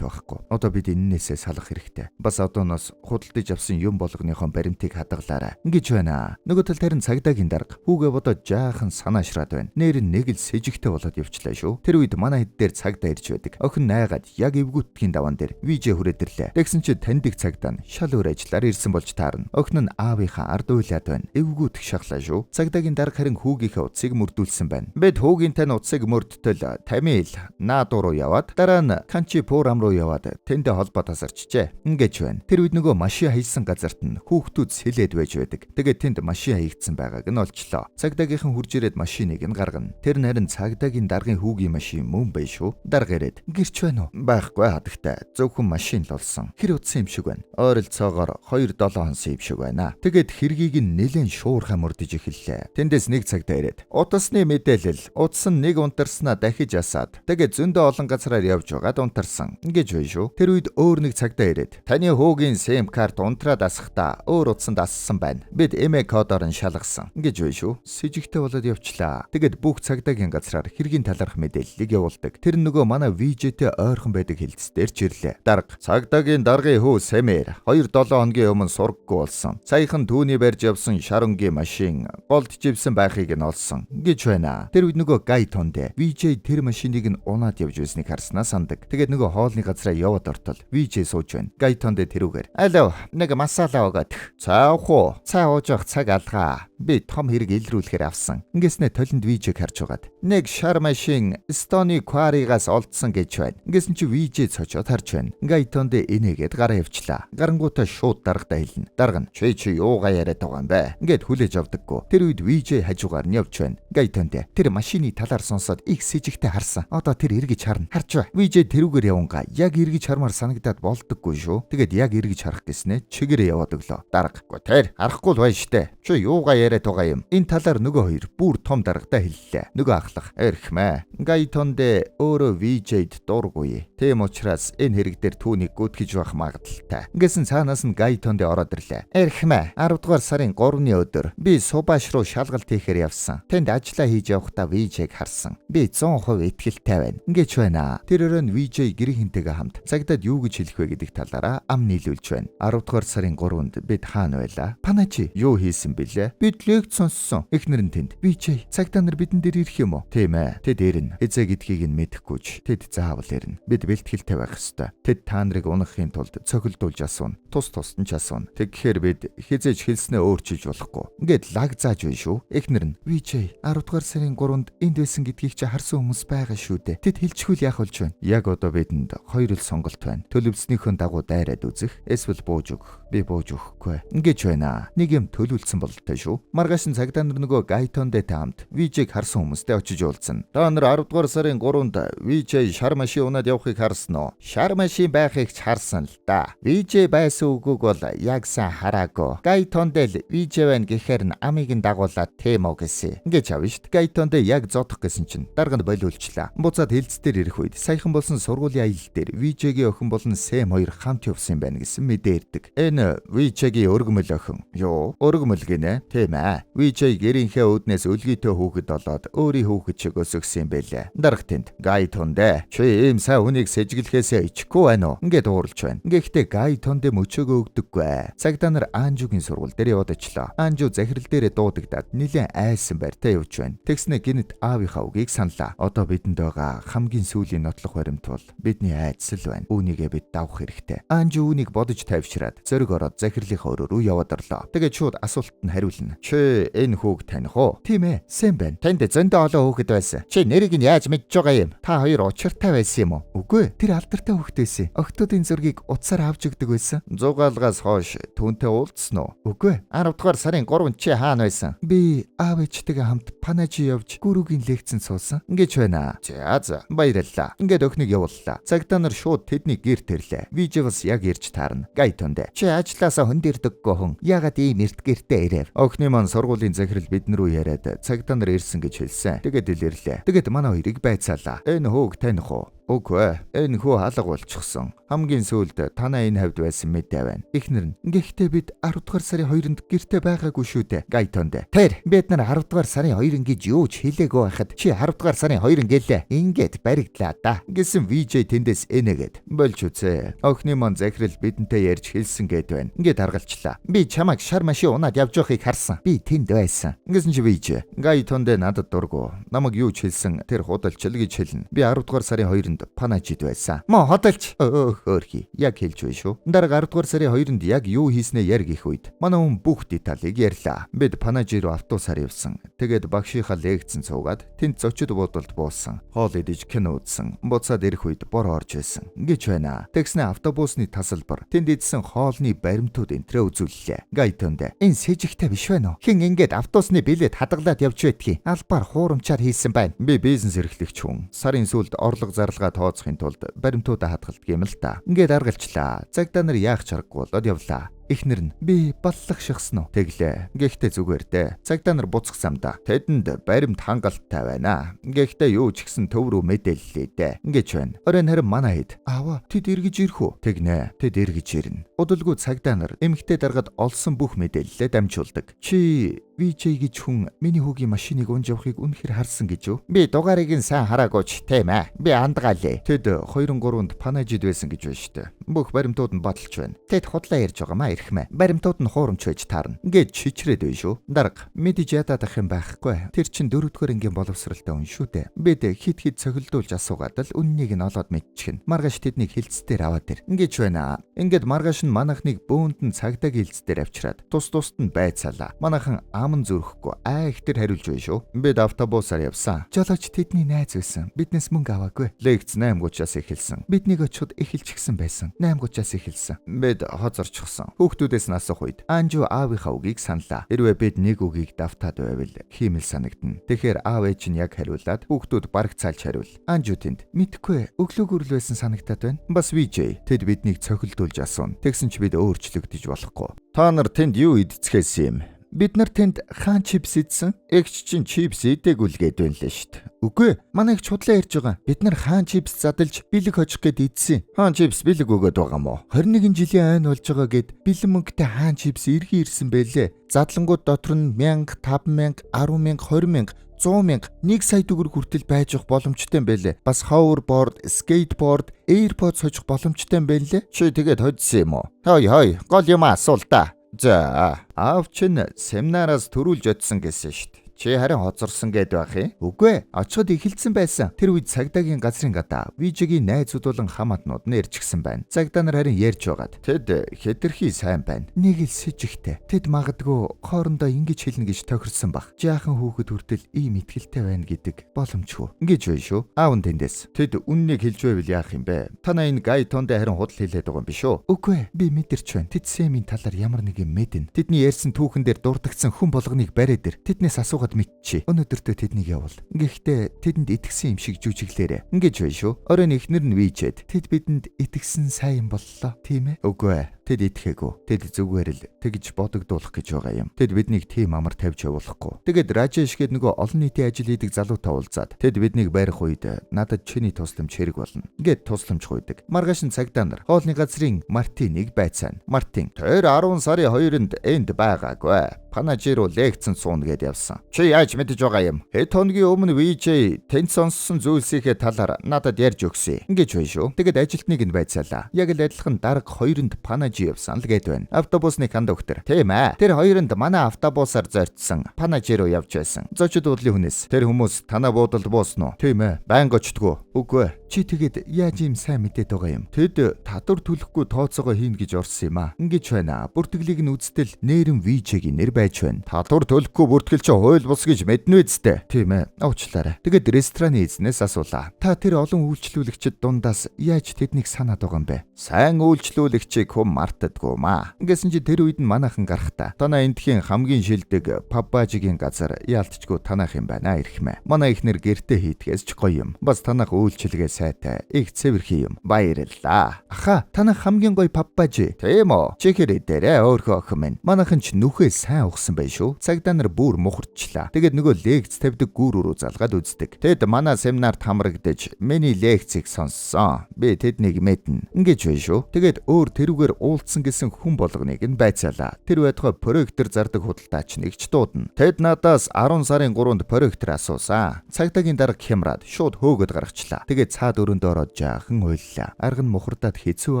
байхгүй. Одоо бид энэнээсээ салах хэрэгтэй. Бас одооноос худалдаж авсан юм болгоныхон баримтыг хадгалаарай. Ингэж байна. Нөгөө тал тарин цагдаагийн дарга хүүгээ бодоод жаахан санаашраад байна. Нэр нь нэг л с жигтэй болоод явчлаа шүү. Тэр үед манай хэд дээр цагдаа ирж байдаг. Охин найгаад яг эвгүүтгийн даван дээр VJ хүрээд ирлээ. Тэгсэн чи таньдаг цагдаа нь шал өөр ажиллаар ирсэн болж таарна. Охин нь аавынхаа ард уйлаад байна. Эвгүүтг шахлаа шүү. Цагдаагийн дарга харин хүүгийнхээ утсыг мөрдүүлсэн байна. Бид хүүгийн тань утсыг мөрдтөл Тамил Наадуу руу яваад дараа нь Канчипурам руу яваад тэндээ холбоо тасарчжээ. Ингэж байна. Тэр үед нөгөө машин хайсан газарт нь хүүхдүүд сэлээд байж байдаг. Тэгээд тэнд машин хаягдсан байгааг нь олчлоо. Цагдаагийнхан хурж ирээд машиныг нь гаргана. Тэр нь харин цагдаагийн даргын хүүгийн машин мөн bay шүү. Дарга ирээд гэрч байна уу? Байх Харахгүй хадагтай зөвхөн машин л болсон. Хэр утсан юм шиг байна. Ойролцоогоор 2-7 хоног юм шиг байна. Тэгээд хэргийг нь нэлээд шуурхай мөрдөж эхэллээ. Тэндээс нэг цагтаа ирээд утасны мэдээлэл утсан нэг унтарснаа дахиж асаад тэгээд зөндөө олон газараар явж байгаад унтарсан. Ингэж байна шүү. Тэр үед өөр нэг цагтаа ирээд таны хөөгийн SIM карт унтраад асахдаа өөр утсанд ассан байна. Бид эмээ кодоор нь шалгасан. Ингэж байна шүү. С жигтэй болоод явчлаа. Тэгээд бүх цагдаагийн газраар хэргийн талаарх мэдээллийг явуулдаг. Тэр нөгөө манай VJ-тэй ойрхон байдаг хэлцээр ч ирлээ. Дарга цагдаагийн даргын хүү Сэмэр 2-7 хоногийн өмнө сургаггүй болсон. Саяхан түүний барьж явсан шарангийн машин голд живсэн байхыг нь олсон. Гэж байна. Тэр үед нөгөө гай тондэ VJ тэр машиныг нь унаад явж байсныг харснаа сандаг. Тэгээд нөгөө хоолны газраа яваад ортол VJ сууж байна. Гай тондэ тэрүүгээр алло нэг масала өгөөд. Цаах уу? Цаа ууж явах цаг алгаа. Би том хэрэг илрүүлэхээр авсан. Ингэснэ толинд VJ-г харж байгаад нэг шар машин Стони Quarry-гаас олдсон гэж байна. Ингэсэн чи VJ цочоод харж байна. Гай тондэ инээгээд гараа явчлаа. Гарангуудаа шууд даргадаа хэлнэ. Дарга нь чи юугаа яриад байгаа юм бэ? Ингээд хүлээж авдаггүй. Тэр үед VJ хажуугаар нь явж байна. Гай тондэ тэр машины талаар сонсоод их сэжигтэй харсан. Одоо тэр эргэж харна. Харж бай. VJ тэрүүгээр яванга яг эргэж хармаар санагдаад болдоггүй шүү. Тэгээд яг эргэж харах гэснээ чигээрээ яваад өглөө. Дарга. Тэр харахгүй л байна штэ. Чи юугаа яриад байгаа юм? Энэ талаар нөгөө хоёр бүр том даргадаа хэллээ. Нөгөө ахлах эрхмэ. Гай тондэ өөрөө VJ-д дургүй. Тийм учраас энэ хэрэг дээр түүнийг гүтгэж байх магадaltaй. Ингэсэн цаанаас нь Гай тондэ ороод ирлээ. Эрхмэ 10 дугаар сарын 3-ны өдөр би Субаш руу шалгалт хийхээр явсан. Тэнд ажиллаа хийж явахдаа VJ-г харсан. Би 100% итгэлтэй байна. Ингэж байна. Тэр өрөөнд VJ гэрийнхэнтэйгээ хамт цагдаад юу гэж хэлэх вэ гэдэг талаараа ам нийлүүлж байна. 10 дугаар сарын 3-нд бид хаана байлаа? Паначи юу хийсэн бэлээ? Бид лекц сонссон. Эхнэр нь тэнд. VJ цагдаа нар бидэн дээр ирэх юм уу? Тийм ээ. Тэд ирнэ. Эзэ гэдгийг нь мэдэхгүйч. Тэд заавал ирнэ. Бид бэлтгэлтэй байх ёстой. Тэд та нарыг унахын тулд цохилдуулж асууна. Тусд нь ч асууна. Тэгэхээр бид хизээж хэлснээ өөрчилж болохгүй. Ингээд лаг зааж байна шүү. Эхнэр нь VJ 10 дугаар сарын 3-нд энд байсан гэдгийг чи харсан хүмүүс байгаа шүү дээ. Тэд хэлчихвэл яах болж байна? Яг одоо бидэнд хоёр л сонголт байна. Төлөвлөснийхөө дагуу дайраад үзэх, эсвэл бууж өгөх. Би бууж өгөхгүй. Ингэж байна. Нэг юм төлөвлөсөн бололтой шүү. Маргааш нь цагдаа нар нөгөө Гайтондтэй хамт VJ-г харсан хүмүүстэй очиж уулзсан. Та нар 10 дугаар сарын 3-нд VJ шар машин унаад явахыг харсан уу? Шар машин байхыг ч харсан л да. VJ байсан үгүйг бол яг сайн хараагүй. Гайтондэл VJ байна гэхээр нь амийг нь дагуулад тийм үү гэсэн. Ингэж авна шүү дээ. Гайтондэ яг зодох гэсэн чинь дарганд болиулчлаа. Буцаад хэлцээр ирэх үед саяхан болсон сургуулийн аялал дээр VJ-гийн охин болон Сэм хоёр хамт явсан байна гэсэн мэдээ ирдэг. Энэ VJ-гийн өргөмөл охин. Юу? Өргөмөл гинэ? Тийм ээ. VJ гэрийнхээ үүднээс өлгийтэй хүүхэд болоод өөрийн хүүхэд шиг өсгсөн юм байлээ. Дарга тэнд Гайтондэ чи ийм сайн хүнийг сэжиглэхээсээ ичихгүй байна уу? Ингээд уурлж байна. Гэхдээ Гайтондэ мөчөөгөө өгдөггүй. Цагдаа нар Анжугийн сургууль дээр яваад очлоо. Анжу захирал дээрээ дуудагдаад нэлээд айсан байртай явж байна. Тэгснэ гинэт аавынхаа үгийг саналаа. Одоо бидэнд байгаа хамгийн сүүлийн нотлох баримт бол бидний айдас л байна. Үүнийгээ бид давах хэрэгтэй. Анжу үүнийг бодож тайвшраад зөрөг ороод захирлынхаа өрөө рүү яваад орлоо. Тэгээд шууд асуултад нь хариулна. Чи энэ хүүг таних уу? Тийм ээ, Сэм байна. Танд зөндөө олон хүүхэд байсан. Чи нэрийг нь яаж мэдж байгаа юм? Та хоёр учиртай байсан юм уу? Үгүй, тэр алдартай хүүхэд байсан. Охтуудын зургийг утсаар авч өгдөг байсан. Зугаалгаас хойш түүнтэй уулзсан уу? Үгүй. 10 дугаар сарын 3-нд чи хаана байсан? Би аав ээжтэйгээ хамт Панажи явж гүрүүгийн лекцэн суусан. Ингэж байна. За баярлалаа. Ингээд өхнийг явууллаа. Цагдаа нар шууд тэдний гэрт ирлээ. VJ бас яг ирж таарна. Гайтондэ. Чи ажилласаа хөндөрдөггүй хүн. Ягаад ийм эрт гэртээ ирэв? Охны маань сургуулийн захирал бидэн рүү яриад цагдаа нар ирсэн гэж хэлсэн. Тэгээд илэрлээ. Тэгээд манай хоёрыг байцаалаа. Энэ хүүг таних уу? Үгүй, энэ хүү алга болчихсон. Хамгийн сүүлд танаа энэ хавьд байсан мэдээ байна. Эхнэр нь гэхдээ бид 10 дугаар сарын 2-нд гэртээ байгаагүй шүү дээ. Гайтондэ. Тэр бид нар 10 дугаар сарын 2 гэж юу ч хэлээгүй байхад чи 10 дугаар сарын 2 гэлээ. Ингээд баригдлаа да. Гэсэн VJ тэндээс энэгээд болж үзээ. Охны маань захирал бидэнтэй ярьж хэлсэн гэд байна. Ингээд харгалчлаа. Би чамайг шар машин унаад явж байхыг харсан. Би тэнд байсан. Ингэсэн чи VJ. Гайтондэ надад дургу. Намайг юу ч хэлсэн тэр худалчил гэж хэлнэ. Би 10 дугаар сарын 2-нд Панажид байсан. Мо хотолч хөөхөөрхи яг хэлж байна шүү. Дараа 10 дугаар сарын 2-нд яг юу хийснээ ярь гэх үед манай хүн бүх деталийг ярьлаа. Бид Панажи руу автобусаар явсан. Тэгээд багшийнхаа лекцэн цуугаад тэнд зочид буудалд буусан. Хоол идэж кино үзсэн. Буцаад ирэх үед бор орж байсан. Ингэж байна. Тэгснэ автобусны тасалбар тэнд идсэн хоолны баримтууд энтрээ үзүүллээ. Гайтондэ. Энэ сэжигтэй биш байна уу? Хин ингээд автобусны билет хадгалаад явж байдгийг албаар хуурамчаар хийсэн байна. Би бизнес эрхлэгч хүн. Сарын сүүлд орлого зарлага цагдааныгаа тооцохын тулд баримтуудаа хадгалдаг юм л та. Ингээд аргалчлаа. Цагдаа нар яах чаргагүй болоод явлаа. Эхнэр нь би баллах шахсан уу? Тэглээ. Гэхдээ зүгээр дээ. Цагдаа нар буцах замдаа тэдэнд баримт хангалттай байна. Гэхдээ юу ч гэсэн төв рүү мэдээллээ дээ. Ингэж байна. Оройн харин манай хэд аава тэд эргэж ирэх үү? Тэгнэ. Тэд эргэж ирнэ. Удалгүй цагдаа нар эмэгтэй даргад олсон бүх мэдээллээ дамжуулдаг. Чи VJ гэж хүн миний хүүгийн машиныг унж явахыг үнэхээр харсан гэж үү? Би дугаарыг нь сайн хараагүй ч тийм ээ. Би андгаалээ. Тэд 2-3-нд панажид байсан гэж байна штэ. Бүх баримтууд нь баталж байна. Тэд худлаа ярьж байгаамаа ирхмэ. Баримтууд нь хуурамч байж таарна. Ингээд чичрээд байна шүү. Дарга мэдэж ядаад ах юм байхгүй. Тэр чин 4-р ангийн боловсралтай хүн шүү дээ. Бид хит цохилдуулж асуугаад л үннийг нь олоод мэдчихнэ. Маргааш тэднийг хилцээр аваад ир. Ингээд байна. Ингээд маргааш нь манахныг бөөнд нь цагдаагийн хилцээр авчираад тус-тусад нь байцаалаа. Манайхан аман зүрхэхгүй ихтер хариулж байна шүү. Бид автобусаар явсан. Жолооч тэдний найз байсан. Биднээс мөнгө аваагүй. Лекц 8:30-аас эхэлсэн. Биднийг очиод эхэлчихсэн байсан. 8:30-аас эхэлсэн. Бид хоцорчихсон. Хүүхдүүдээс нь асуух үед Анжу аавынхаа үгийг саналаа. Хэрвээ бид нэг үгийг давтаад байвал хиймэл санагдана. Тэгэхээр аав ээж нь яг хариулаад хүүхдүүд бараг цаалж хариул. Анжу тэнд мэдхгүй өглөөгөр л байсан санагтаад байна. Бас VJ тэд биднийг цохилдуулж асууна. Тэгсэн ч бид өөрчлөгдөж болохгүй. Та нар тэнд юу идцгээсэн юм? Бид нар тэнд хаан чипс идсэн. Эгч чинь чипс идээгүй л гээд байна лээ штт. Үгүй манай их чудлаа ярьж байгаа. Бид нар хаан чипс задалж бэлэг хожих гээд идсэн. Хаан чипс бэлэг өгөөд байгаа мó. 21 жилийн айн болж байгаа гээд бэлэн мөнгөтэй хаан чипс иргэн ирсэн байлээ. Задлангууд дотор нь 1000, 5000, 10000, 20000 100,000 1 сая төгрөг хүртэл байж явах боломжтой юм байлээ. Бас hoverboard, skateboard, AirPods хожих боломжтой юм байлээ. Чи тэгээд хоцсон юм уу? Хой гол юм асуул та. За аав чинь семинараас төрүүлж очсон гэсэн штт. Чи харин хоцорсон гэд байх юм. Үгүй очиход эхэлсэн байсан. Тэр үед цагдаагийн газрын гадаа VJ-гийн найзууд болон хамаатнууд нь ирчихсэн байна. Цагдаа нар харин ярьж байгаад тэд хэтэрхий сайн байна. Нэг л с ิจ ихтэй. Тэд магадгүй хоорондоо ингэж хэлнэ гэж тохирсон баг. Жаахан хүүхэд хүртэл ийм итгэлтэй байна гэдэг боломжгүй. Ингэж байна шүү. Аав нь тэндээс. Тэд үннийг хэлж байвал яах юм бэ? Танаа энэ гайтонд харин худал хэлээд байгаа юм биш үү? Үгүй би мэдэрч байна. Тэд Сэмийн талаар ямар нэг юм мэднэ. Тэдний ярьсан түүхэн дээр дурдгдсан хүн болгоныг бариад ир. Тэднээс асуугаад мэдчи. Өнөөдөртөө тэднийг явуул. Гэхдээ тэдэнд итгэсэн юм шиг жүжиглээрэ. Ингэж байна шүү. Оройн эхнэр нь VJ-д тэд бидэнд итгэсэн сайн боллоо. Тийм ээ? Үгүй. Тэд итгэхээгүй. Тэд зүгээр л тэгж бодогдуулах гэж байгаа юм. Тэд биднийг тийм амар тавьж явуулахгүй. Тэгээд Ражеш гээд нөгөө олон нийтийн ажил хийдэг залуутай уулзаад тэд биднийг барих үед надад чиний тусламж хэрэг болно. Ингээд тусламж гуйдаг. Маргааш нь цагдаа нар хоолны газрын Мартиныг байцаана. Мартин тэр 10 сарын 2-нд энд байгаагүй. Панажиро лекцэн суун гээд явсан. Чи яаж мэдэж байгаа юм? Хэд хоногийн өмнө VJ тэнд сонссон зүйлсийнхээ талаар надад ярьж өгсөн. Ингэж байна шүү. Тэгээд ажилтныг нь байцаалаа. Яг л адилхан дарга 2-нд Панажи явсан л гээд байна. Автобусны кондуктор. Тийм ээ. Тэр 2-нд манай автобусаар зорьцсон. Панажиро явж байсан. Зочид уудлын хүнээс. Тэр хүмүүс танаа буудалд буусан уу? Тийм ээ. Байнга очтгоо. Үгүй. Чи тэгээд яаж ийм сайн мэдээд байгаа юм? Тэд татвар төлөхгүй тооцоогоо хийнэ гэж орсон юм аа. Ингэж байна. Бүртгэлийг нь үздэл нэрэн VJ-гийн нэр байж байна. Татвар төлөхгүй бүртгэл чи хууль бус гэж мэднэ үсттэй. Тийм ээ. Уучлаарай. Тэгээд рестораны эзнээс асуулаа. Та тэр олон үйлчлүүлэгчид дундаас яаж тэднийг санаад байгаа юм бэ? Сайн үйлчлүүлэгчийг хүм мартадгүй маа. Ингэсэн чи тэр үед нь манайхан гарахта. Танаа эндхийн хамгийн шилдэг паббажигийн газар яалтчгүй танаах юм байна ирхмэ. Манай ихнэр гэртээ хийдгээс ч гоё юм. Бас танах үйлчлэгээ сайтай. Их цэвэрхий юм. Баярлалаа. Аха, танах хамгийн гоё паббажи. Тийм үү? Чекэр дээрээ өөрөө охин минь. Манайхан ч нүхээ сайн ухсан бай шүү. Цагдаа нар бүр мухарчлаа. Тэгээд нөгөө лекц тавьдаг гүүрүүрүү залгаад үздэг. Тэд манай семинарт хамрагдаж миний лекцийг сонссон. Би тэднийг мэднэ. Ингэж байна шүү. Тэгээд өөр тэрүүгээр уулзсан гэсэн хүн болгоныг нь байцаалаа. Тэр байтугай проектор зардаг худалдаач нэгч дуудана. Тэд надаас 10 сарын 3-нд проектор асуусан. Цагдаагийн дарга хямраад шууд хөөгд гаргачлаа. Тэгээд цаад өрөөндөө ороод жаахан уйллаа. Арга нь мухардаад хэцүү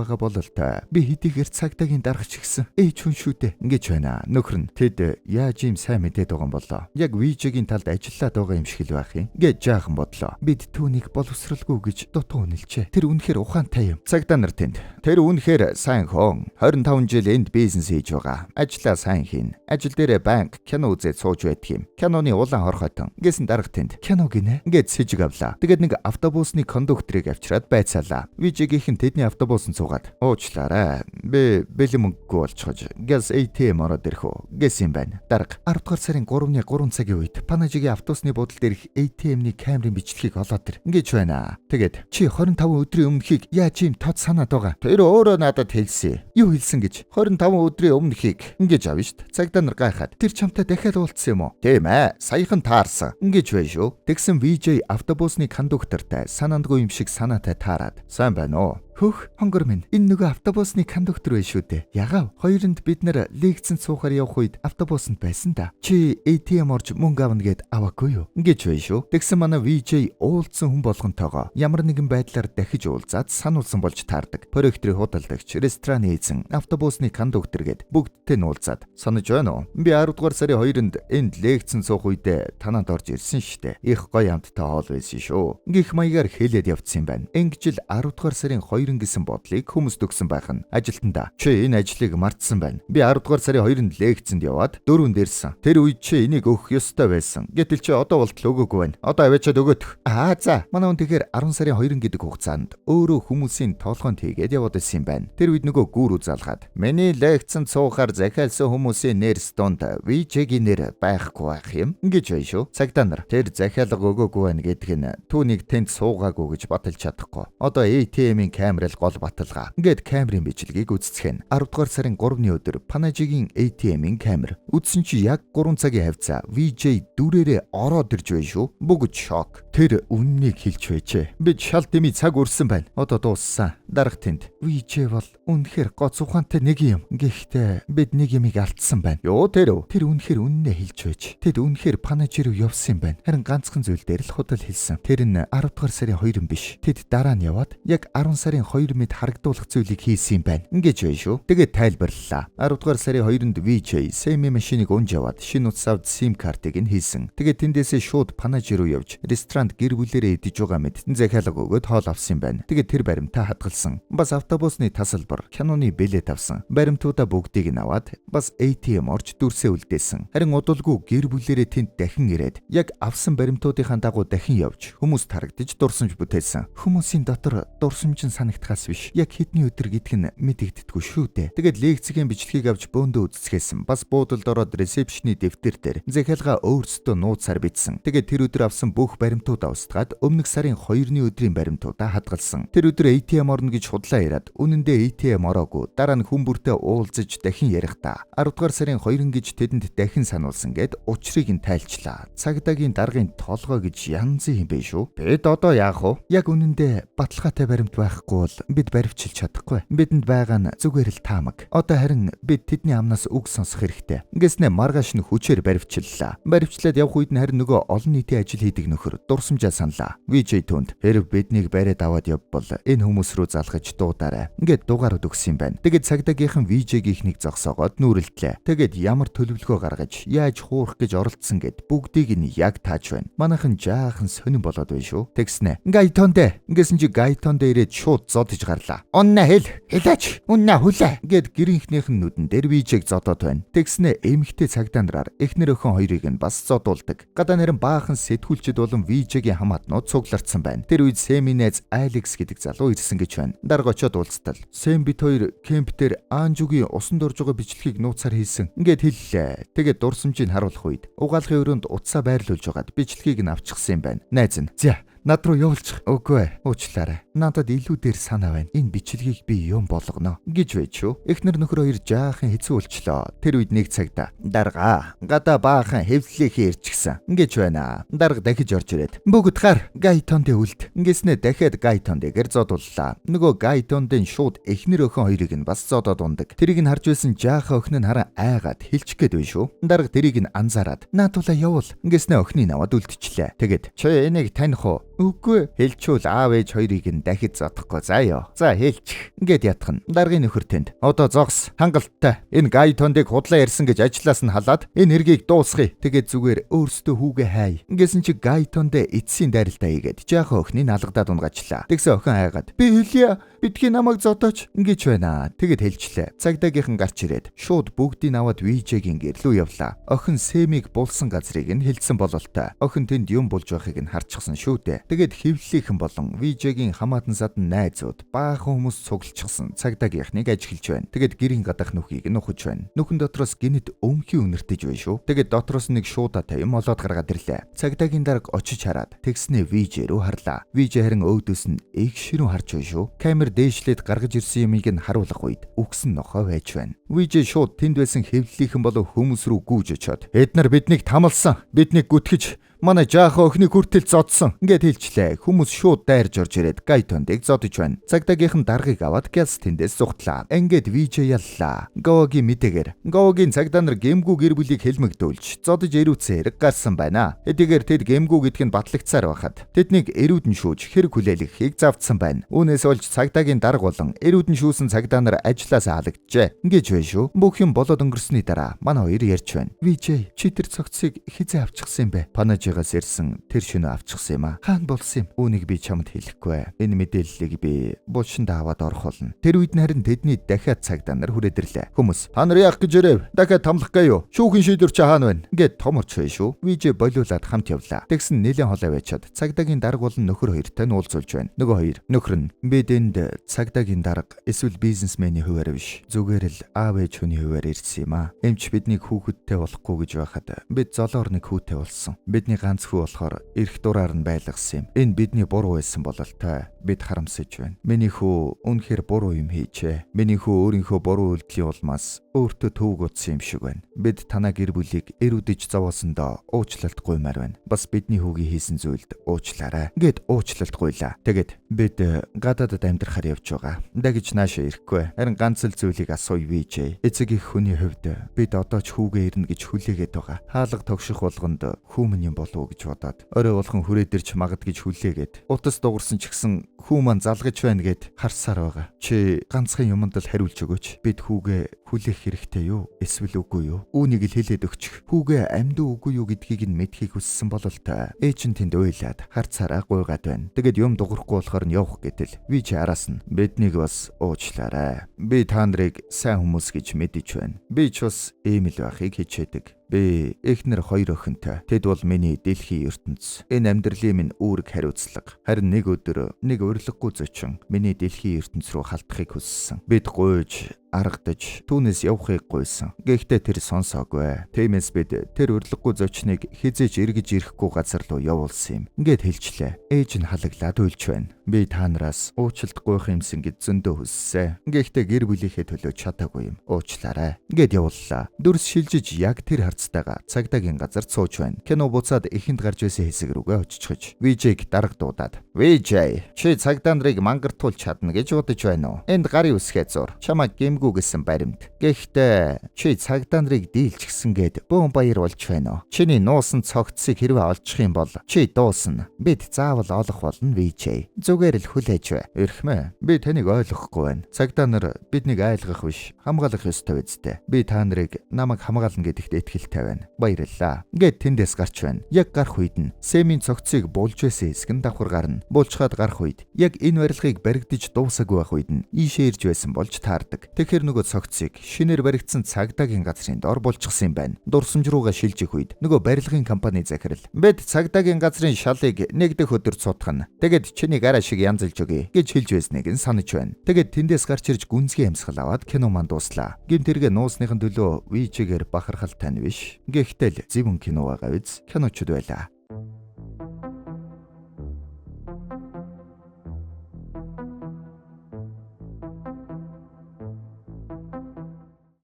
байгаа бололтой. Би хэдийгээр цагдаагийн даргач гисэн. Ээж хүн шүү дээ. Ингэж байна. Нөхөр нь тэд яаж ийм сайн мэдээд байгаа юм болоо. Яг VJ-гийн талд ажиллаад байгаа юм шиг л байх юм. Гэж жаахан бодлоо. Бид түүнийг боловсралгүй гэж дутуу үнэлжээ. Тэр үнэхээр ухаантай юм. Цагдаа нар тэнд. Тэр үнэхээр сайн хон. 25 жил энд бизнес хийж байгаа. Ажлаа сайн хийн. Ажил дээрээ банк, кино үзээд сууж байдаг юм. Киноны улаан хорхойтон. Гэсэн дарга тэнд. Кино гинэ. Ингээд сэжиг авлаа. Тэгээд нэг автобусны кондуктор кондукторыг авчираад байцаалаа. VJ-ийнхэн тэдний автобусанд суугаад уучлаарай. Би бэлэн мөнгөгүй болчихож газ ATM ороод ирэх үү гэсэн юм байна. Дарга 10 дугаар сарын 3-ны 3 цагийн үед Панажигийн автобусны буудалд ирэх ATM-ний камерын бичлэгийг олоод ир. Ингэж байна. Тэгээд чи 25 өдрийн өмнөхийг яаж юм тод санаад байгаа? Тэр өөрөө надад хэлсэн. Юу хэлсэн гэж? 25 өдрийн өмнөхийг ингэж авна шүү дээ. Цагдаа нар гайхаад тэр чамтай дахиад уулзсан юм уу? Тийм ээ. Саяхан таарсан. Ингэж байна шүү. Тэгсэн VJ автобусны кондуктортай санаандгүй юм шиг санаатай таарад. Сайн байна уу? Хөх, хонгор минь. Энэ нөгөө автобусны кондуктор байх шүү дээ. Ягаав. Хоёронд бид нар лекцэнд суухаар явах үед автобусанд байсан да. Чи ATM орж мөнгө авна гэд аваагүй юу? Ингэж байна шүү. Тэгсэн манай VJ уулзсан хүн болгонтойгоо ямар нэгэн байдлаар дахиж уулзаад сануулсан болж таардаг. Проекторыг худалдагч, рестораны эзэн, автобусны кондуктор гэд бүгдтэй нь уулзаад. Санаж байна уу? Би 10 дугаар сарын 2-нд энд лекцэнд суух үедээ танаад орж ирсэн шүү дээ. Их гоё амттай хоол байсан шүү. Гэх маягаар хэлээд явцсан юм байна. Ингэжл 10 дугаар сарын 2 гэсэн бодлыг хүмүүст өгсөн байх нь ажилтнаа. Чи энэ ажлыг мартсан байна. Би 10 дугаар сарын 2-нд лекцэнд яваад 4-нд ирсэн. Тэр үед чи энийг өгөх ёстой байсан. Гэтэл чи одоо болтол өгөөгүй байна. Одоо аваачаад өгөөх. За. Манай хүн тэгэхээр 10 сарын 2 гэдэг хугацаанд өөрөө хүмүүсийн толгойд хийгээд яваад байсан юм байна. Тэр үед нөгөө гүрүү залгаад миний лекцэнд суухаар захиалсан хүмүүсийн нэр стонд VJ-гийн нэр байхгүй байх юм. Ингэж байна шүү. Цагдаа нар тэр захиалга өгөөгүй байна гэдг нь түүнийг тэнд суугаагүй гэж баталж чадахгүй. Одоо ATM-ийн камерал гол баталгаа. Ингээд камерын бичлэгийг үзцгэн. 10 дугаар сарын 3-ны өдөр Панажигийн ATM-ийн камер. Үзсэн чи яг 3 цагийн хавцаа VJ дүрээрээ ороод ирж байна шүү. Бүгд шок. Тэр үннийг хэлж байжээ. Бид шал дэмий цаг үрсэн байна. Одоо дууссан. Дарга тэнд. VJ бол үнэхээр гоц ухаантай нэг юм. Гэхдээ бид нэг юмыг алдсан байна. Юу тэр үнэхээр үннээ хэлж байж. Тэд үнэхээр Панажи руу явсан юм байна. Харин ганцхан зүйл дээр л худал хэлсэн. Тэр нь 10 дугаар сарын 2 биш. Тэд дараа нь яваад яг 10 сарын 2 мэд харагдуулах зүйлийг хийсэн юм байна. Ингэж байна шүү. Тэгээд тайлбарлалаа. 10 дугаар сарын 2-нд VJ Semi машиныг унж яваад шинэ утсавд SIM картыг нь хийсэн. Тэгээд тэндээсээ шууд Панажи руу явж ресторанд гэр бүлээрээ идэж байгаа мэд захиалга өгөөд хоол авсан юм байна. Тэгээд тэр баримтаа хадгалсан. Бас автобусны тасалбар, киноны билет авсан. Баримтуудаа бүгдийг нь аваад бас ATM орж дүрсээ үлдээсэн. Харин удалгүй гэр бүлээрээ тэнд дахин ирээд яг авсан баримтуудынхаа дагуу дахин явж хүмүүст харагдаж дурсамж бүтээсэн. Хүмүүсийн дотор дурсамж санагдахаас биш. Яг хэдний өдөр гэдг нь мэдэгддэггүй шүү дээ. Тэгээд лекцийн бичлэгийг авч бөөндөө үзсгэсэн. Бас буудалд ороод ресепшны дэвтэр дээр захиалга өөрсдөө нууцаар бичсэн. Тэгээд тэр өдөр авсан бүх баримтуудаа устгаад өмнөх сарын 2-ны өдрийн баримтуудаа хадгалсан. Тэр өдөр ATM орно гэж худлаа яриад үнэндээ ATM ороогүй. Дараа нь хүн бүртээ уулзаж дахин ярих та. 10 дугаар сарын 2 гэж тэдэнд дахин сануулсан гэд учрыг нь тайлчлаа. Цагдаагийн даргын толгой гэж янзын юм бэ шүү. Бид одоо яах вэ? Яг үнэндээ баталгаатай баримт байхгүй бол бид баривчилж чадахгүй. Бидэнд байгаа нь зүгээр л таамаг. Одоо харин бид тэдний амнаас үг сонсох хэрэгтэй. Ингэснэ маргааш нь хүчээр баривчлалаа. Баривчлаад явх үед нь харин нөгөө олон нийтийн ажил хийдэг нөхөр дурсамжаа саналаа. VJ түнд хэрэг биднийг бариад аваад явбал энэ хүмүүс рүү залгаж дуудаарай. Ингээд дугаарууд өгсөн юм байна. Тэгээд цагдаагийнхан VJ-гийнхнийг зогсоогоод нүүрэлтлээ. Тэгээд ямар төлөвлөгөө гаргаж яаж хуурах гэж оролцсон гэд бүгдийг нь яг тааж байна. Манайхан жаахан сонирн болоод байна шүү. Тэгснэ. Гайтондэ. Ингэсэн чи гайтондэ ирээд шууд зодож гарлаа. Унна хэлээч. Унна хүлээ гэд гэрийнхнийхэн нүдэн дээр VJ-г зодоод байна. Тэгснэ эмэгтэй цагдаа нараар эхнэр өхөн хоёрыг нь бас зодуулдаг. Гадаа нэрэн баахан сэтгүүлчд болон VJ-гийн хамаатнууд цугларсан байна. Тэр үед Сэми найз Алекс гэдэг залуу ирсэн гэж байна. Дарга очоод уулзтал. Сэм бит хоёр кемп дээр Аанжугийн усанд орж байгаа бичлэгийг нууцаар хийсэн. Ингээд хэллээ. Тэгээд дурсамжийг харуулах үед угаалгын өрөөнд утсаа байрлуулж байгаад бичлэгийг нь авчихсан юм байна. Найз нь. За над руу явуулчих. Үгүй уучлаарай. Надад илүү дээр санаа байна. Энэ бичлэгийг би юм болгоно гэж байж шүү. Эхнэр нөхөр хоёр жаахан хэцүү болчлоо. Тэр үед нэг цагта дарга гадаа баахан хэвлэлээ ирчихсэн. Ингэж байна. Дарга дахиж орж ирээд бүгд гар гайтонд үлд. Ингэснэ дахиад гайтондэгэр зодууллаа. Нөгөө гайтондын шууд эхнэр өхөн хоёрыг нь бас зодоод ундаг. Тэрийг нь харж байсан жаахан өхн нь хараа айгаад хэлчих гээд байна шүү. Дарга тэрийг нь анзаараад наатуулаа явуул. Ингэснэ өхнийг аваад үлдчихлээ. Тэгээд чи энийг таних уу? Үгүй хэлчүүл аав ээж хоёрыг нь дахид зодохгүй заа ёо. За хэлчих. Ингээд ятгах нь. Даргын нөхөр тэнд. Одоо зогс. Хангалттай. Энэ гайтондыг худлаа ярьсан гэж ажлаас нь халаад энэ хэргийг дуусгая. Тэгээд зүгээр өөрсдөө хүүгээ хай. Ингэсэн чи гайтондээ эцсийн дайралтаа хийгээд жаахан өхнийг алгадаад унгаачлаа. Тэгсэн охин айгаад. Би хэлье. Битгий намайг зодооч. Ингэж байна. Тэгэд хэлчлээ. Цагдаагийнхан гарч ирээд шууд бүгдийг аваад VJ-гийн гэрлүү явлаа. Охин Сэмиг булсан газрыг нь хэлсэн бололтой. Охин тэнд юм болж байхыг нь харчихсан шүү дээ. Тэгээд хэвлэлийнхэн болон VJ-гийн хамаатан садан найзууд баахан хүмүүс цуглчихсан цагдаагийнхныг ажиглаж байна. Тэгээд гэрийн гадах нүхийг нухаж байна. Нүхэн дотроос гинэд өмхий үнэртэж байна шүү. Тэгээд дотроос нэг шуудаа тавин молоод гаргаад ирлээ. Цагдаагийн дарга очиж хараад тэгснээ VJ рүү харлаа. VJ харин өөдөөс нь эгшрүү харж байна шүү. Камер дээшлээд гаргаж ирсэн юмыг нь харуулах үед үгсэн нохой байж байна. VJ шууд тэнд байсан хэвлэлийнхэн болон хүмүүс рүү гүйж очиод эднэр биднийг тамалсан. Биднийг гүтгэж манай жаахан охиныг хүртэл зодсон. Ингээд хэлчлээ. Хүмүүс шууд дайрж орж ирээд Гайтондыг зодож байна. Цагдаагийнхан даргыг аваад Гялс тэндээс зугтлаа. Ингээд VJ яллаа. Говогийн мэдээгээр Говогийн цагдаа нар гэмгүү гэр бүлийг хэлмэгдүүлж зодож ирүүцэн хэрэг гарсан байна. Хэдийгээр тэд гэмгүү гэдг нь батлагдсаар байхад тэднийг эрүүд нь шүүж хэрэг хүлээлгэхийг завдсан байна. Үүнээс болж цагдаагийн дарга болон эрүүд нь шүүсэн цагдаа нар ажилласаа халагджээ. Ингэж байна шүү. Бүх юм болоод өнгөрсөний дараа манай хоёр ярьж байна. VJ чи тэр цогцыг хизээ авчихсан юм бэ? Панажигаас ирсэн тэр шөнө авчихсан юм а. Хаана болсон юм? Үүнийг би чамд хэлэхгүй. Энэ мэдээллийг би булшинд аваад орох болно. Тэр үед нь харин тэдний дахиад цагдаа нар хүрээд ирлээ. Хүмүүс та нар яах гэж ирэв? Дахиад тамлах гээё. Шүүхийн шийдвэр чи хаана байна? Ингээд том орч байна шүү. VJ болиулаад хамт явлаа. Тэгсэн нэлээд холоо байчаад цагдаагийн дарга болон нөхөр хоёртой уулзуулж байна. Нөгөө хоёр нөхөр нь бид энд цагдаагийн дарга эсвэл бизнесменийн хуваар биш. Зүгээр л аав ээж хүний хуваар ирсэн юм а. Эмч биднийг хүүхэдтэй болохгүй гэж байхад бид золоор нэг хүүтэй болсон. Бидний ганц хүү болохоор эрх дураар нь байлгасан юм. Энэ бидний буруу байсан бололтой. Бид харамсаж байна. Миний хүү үнэхээр буруу юм хийжээ. Миний хүү өөрийнхөө буруу үйлдэлийн улмаас өөртөө төвөг утсан юм шиг байна. Бид танаа гэр бүлийг эрүүдэж зовоосондоо уучлалт гуймаар байна. Бас бидний хүүгийн хийсэн зүйлд уучлаарай. Ингээд уучлалт гуйлаа. Тэгээд бид гадаадд амьдрахаар явж байгаа. Дагж наашаа ирэхгүй. Харин ганц л зүйлийг асууя VJ. Эцэг их хүний хувьд бид одоо ч хүүгээ ирнэ гэж хүлээгээд байгаа. Хаалга тогших болгонд хүүмэн юм болов уу гэж бодоод орой болгон хүрээд ирж магад гэж хүлээгээд утас дуурсан ч гэсэн хүү маань залгаж байна гэд харсаар байгаа. Чи ганцхан юмд л хариулж өгөөч. Бид хүүгээ хүлээх хэрэгтэй юу? Эсвэл үгүй юу? Үүнийг л хэлээд өгчих. Хүүгээ амьд үгүй юу гэдгийг нь мэдхийг хүссэн бололтой. Ээж нь тэнд уйлаад харцаараа гуйгаад байна. Тэгэд юм дуурахгүй болохоор нь явах гэтэл VJ араас нь биднийг бас уучлаарай. Би та нарыг сайн хүмүүс гэж мэдэж байна. Би ч бас ийм л байхыг хичээдэг. Би эхнэр хоёр охинтой. Тэд бол миний дэлхийн ертөнц. Энэ амьдралын минь үүрэг хариуцлага. Харин нэг өдөр нэг урилгагүй зочин миний дэлхийн ертөнц рүү халтахыг хүссэн. Бид гуйж аргадаж түүнээс явахыг гуйсан. Гэхдээ тэр сонсоогүй. Тиймээс бид тэр урилгагүй зочныг хизээж эргэж ирэхгүй газар руу явуулсан юм. Ингээд хэлчлээ. Ээж нь халаглаад уйлж байна. Би та нараас уучлалт гуйх юмсан гэж зөндөө хүссэн. Гэхдээ гэр бүлийнхээ төлөө чадаагүй юм. Уучлаарай. Ингээд явууллаа. Дүрс шилжиж яг тэр харцтайгаа цагдаагийн газар сууж байна. Кино буцаад эхэнд гарч байсан хэсэг рүүгээ очиж VJ-г дарга дуудаад VJ чи цагдаа нарыг мангартуулж чадна гэж бодож байна уу? Энд гарын үсгээ зур. Чамайг гэмгүү гэсэн баримт. Гэхдээ чи цагдаа нарыг дийлчихсэн гэд бөөн баяр болж байна уу? Чиний нуусан цогцсыг хэрвээ олчих юм бол чи дуусна. Бид заавал олох болно VJ. Зүгээр л хүлээж бай. Эрхмээ. Би таныг ойлгохгүй байна. Цагдаа нар биднийг айлгах биш, хамгаалах ёстой үсттэй. Би та нарыг намайг хамгаална гэдэгт итгэлтэй байна. Баярлалаа. Ингээд тэндээс гарч байна. Яг гарах үед нь Сэмийн цогцыг буулж байсан хэсэг нь давхар гарна. Буулчхаад гарах үед яг энэ барилгыг баригдаж дуусаагүй байх үед нь ийшээ ирж байсан болж таардаг. Тэгэхээр нөгөө цогцыг шинээр баригдсан цагдаагийн газрын дор булчихсан юм байна. Дурсамж руугаа шилжих үед нөгөө барилгын компани захирал бид цагдаагийн газрын шалыг нэг дэх өдөр цутгана. Тэгэд чиний гараа шиг янзалж өгье гэж хэлж байсныг нь санаж байна. Тэгэд тэндээс гарч ирж гүнзгий амьсгал аваад кино манд дуслаа. Гэмт тэргээ нуусныхын төлөө VJ-гээр бахархал тань биш. Гэхдээ л зөвхөн кино байгаа биз. Киночуд байлаа.